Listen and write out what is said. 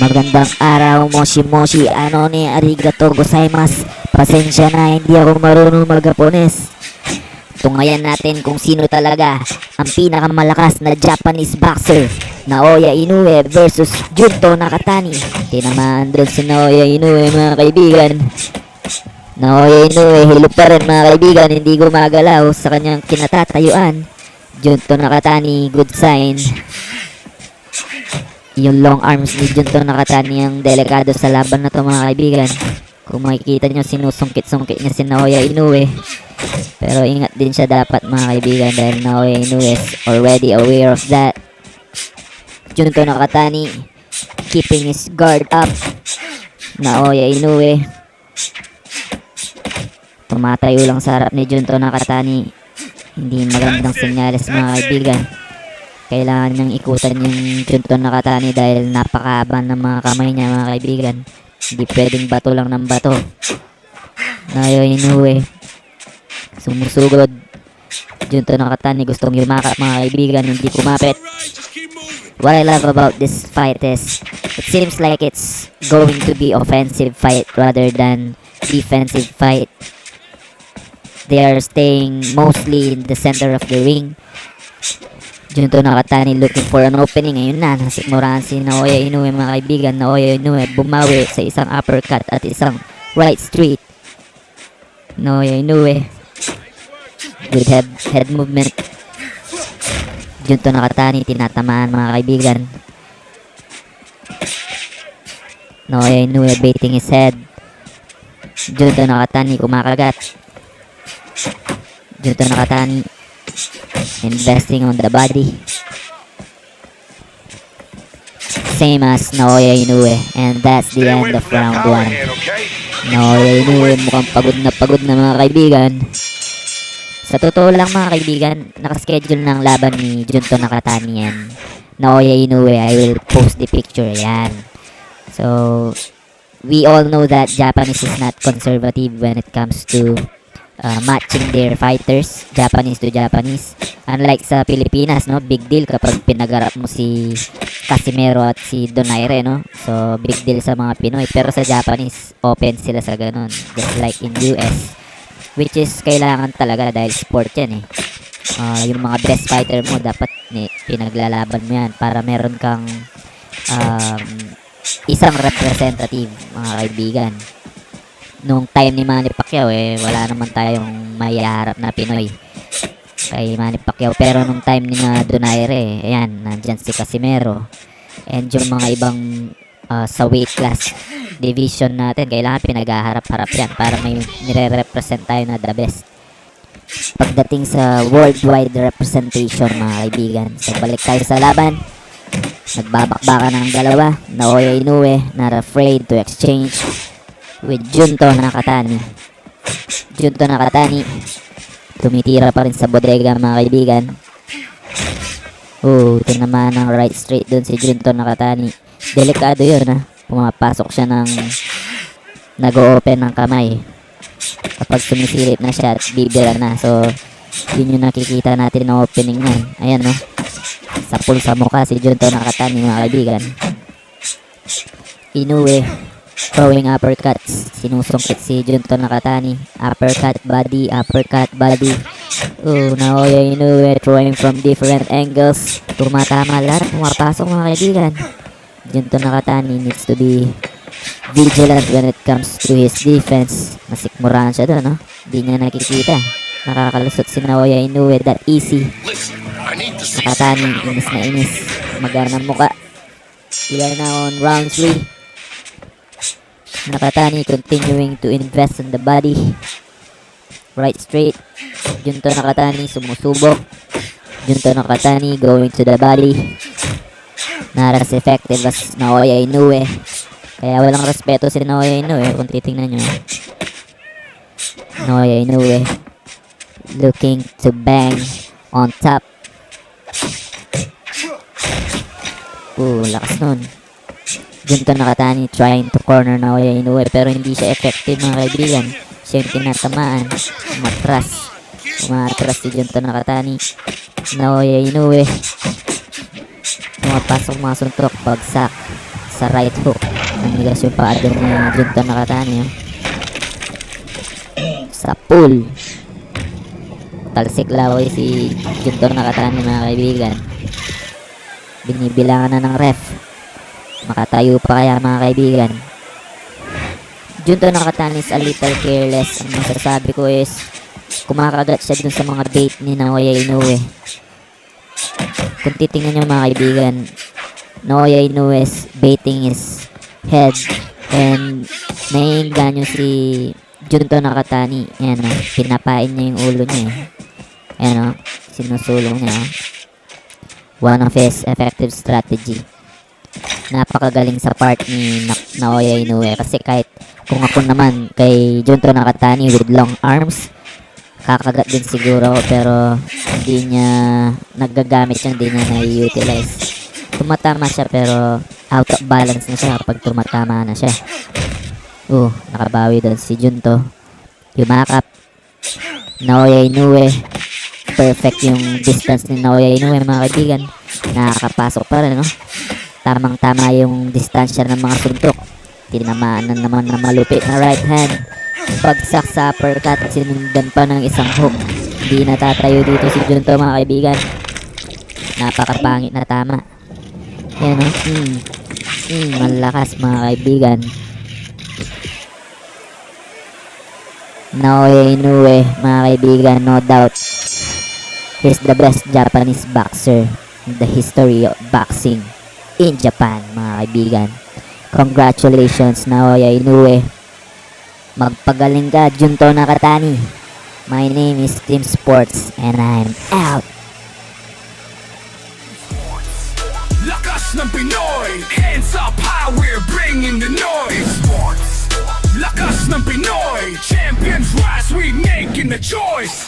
Magandang araw, Moshi Moshi. Ano ni arigato gozaimasu. Pasensya na, hindi ako marunong mag-Japones. Tungayan natin kung sino talaga ang pinakamalakas na Japanese boxer. Naoya Inoue versus Junto Nakatani. Tinamaan doon si Naoya Inoue, mga kaibigan. Naoya Inoue, hilo pa rin, mga kaibigan. Hindi gumagalaw sa kanyang kinatatayuan. Junto Nakatani, good sign. Yung long arms ni Junto Nakatani ang delikado sa laban na to, mga kaibigan. Kung makikita nyo, sinusungkit-sungkit niya si Naoya Inoue. Pero ingat din siya dapat, mga kaibigan, dahil Naoya Inoue is already aware of that. Junto Nakatani keeping his guard up. Naoya Inoue tumatayo lang sa harap ni Junto Nakatani. Hindi magandang senyales, mga kaibigan. Kailangan niyang ikutan yung Junto Nakatani dahil napakahaba ng mga kamay niya, mga kaibigan. Hindi pwedeng bato lang ng bato. Naoya Inoue sumusugod. Junto Nakatani gustong yumakap, mga kaibigan, hindi kumapit. What I love about this fight is it seems like it's going to be offensive fight rather than defensive fight. They are staying mostly in the center of the ring. Junto Nakatani looking for an opening. Ayun na, nasikmurahan si Naoya Inoue, mga kaibigan. Naoya Inoue bumawi sa isang uppercut at isang right straight. Naoya Inoue with head movement. Junto Nakatani tinatamaan, mga kaibigan. Naoya Inoue baiting his head. Junto Nakatani kumakagat. Junto Nakatani investing on the body. Same as Naoya Inoue. And that's the end of round 1. Naoya Inoue mukhang pagod na, mga kaibigan. Sa totoo lang, mga kaibigan, nakaschedule ng laban ni Junto Nakatani yan. Naoya Inoue, I will post the picture. Yan. So, we all know that Japanese is not conservative when it comes to matching their fighters, Japanese to Japanese. Unlike sa Pilipinas, no, big deal kapag pinagarap mo si Casimero at si Donaire, no. So, big deal sa mga Pinoy. Pero sa Japanese, open sila sa ganun. Just like in US. Which is kailangan talaga dahil sport yan eh. Yung mga best fighter mo dapat pinaglalaban mo yan para meron kang isang representative, mga kaibigan. Nung time ni Manny Pacquiao wala naman tayong maiharap na Pinoy kay Manny Pacquiao. Pero nung time ni Donaire, ayan, nandyan si Casimero. And yung mga ibang sa weight class division natin, kailangan pinaghaharap-harap yan para may nire-represent tayo na the best. Pagdating sa worldwide representation, mga kaibigan, so balik tayo sa laban. Nagbabakbakan ng dalawa. Naoya Inoue not afraid to exchange with Junto Nakatani. Junto Nakatani tumitira pa rin sa bodega, mga kaibigan. Tinamaan ng right straight dun si Junto Nakatani. Delikado yun, ha. Pumapasok siya ng nag-o-open ng kamay kapag sumisilip na siya at bibira na. So, yun yung nakikita natin na opening niyan. Ayan, no. Sapul sa mukha si Junto Nakatani, mga kaibigan. Inoue throwing uppercuts. Sinusungkit si Junto Nakatani. Uppercut body, uppercut body. Naoya Inoue throwing from different angles. Tumatama lahat, pumapasok, mga kaibigan. Junto Nakatani needs to be vigilant when it comes to his defense. Masikmurahan siya doon, no? Hindi niya nakikita. Nakakalusot si Naoya Inoue that easy. Nakatani, inis na inis. Magana muka. We are now on round 3. Nakatani continuing to invest in the body. Right straight. Junto Nakatani sumusubok. Junto Nakatani going to the body. Not as effective as Naoya Inoue. Kaya walang respeto si Naoya Inoue kung titingnan nyo. Naoya Inoue looking to bang on top. Lakas nun. Junto Nakatani trying to corner Naoya Inoue pero hindi siya effective, mga kaibigan. Siya yung tinatamaan. Umatras si Junto Nakatani. Naoya Inoue pumapasok, mga suntok, bagsak. sa right hook. Nanigas yung paa doon ni Junto Nakatani. Oh. Sa pull. Talsik laway si Junto Nakatani mga kaibigan. Binibilangan na ng ref. Makatayo pa kaya mga kaibigan. Junto Nakatani is a little careless. Ang masasabi ko is kumakagat siya dun sa mga bait ni Naoya Inoue. Kung titingnan nyo mga kaibigan, Naoya Inoue's baiting is head and naiinga nyo si Junto Nakatani. Ayan o, pinapain niya yung ulo niya eh. Ayan o, sinusulong niya o. One of his effective strategy. Napakagaling sa part ni Naoya Inoue kasi kahit kung ako naman kay Junto Nakatani with long arms, kakagat din siguro ako pero hindi niya nagagamit siya, hindi niya na-utilize. Tumatama siya pero out of balance na siya kapag tumatama na siya. Nakabawi doon si Junto. Yumakap. Naoya Inoue. Perfect yung distance ni Naoya Inoue mga kaibigan. Nakakapasok pa rin, no? Tamang-tama yung distansya ng mga suntok. Tinamaan na naman na malupit na right hand. Pagsak sa uppercut, sinundan pa ng isang hook. Hindi natatayo dito si Junto mga kaibigan. Napakapangit na tama. Yan o. Malakas mga kaibigan. Naoya Inoue mga kaibigan, no doubt. He's the best Japanese boxer in the history of boxing in Japan mga kaibigan. Congratulations Naoya Inoue. Magpagaling ka, Junto Nakatani. My name is Team Sports and I'm out. Lakas ng Pinoy, hands up high, we're bringing the noise. Sports. Lakas ng Pinoy, champions rise, we making the choice.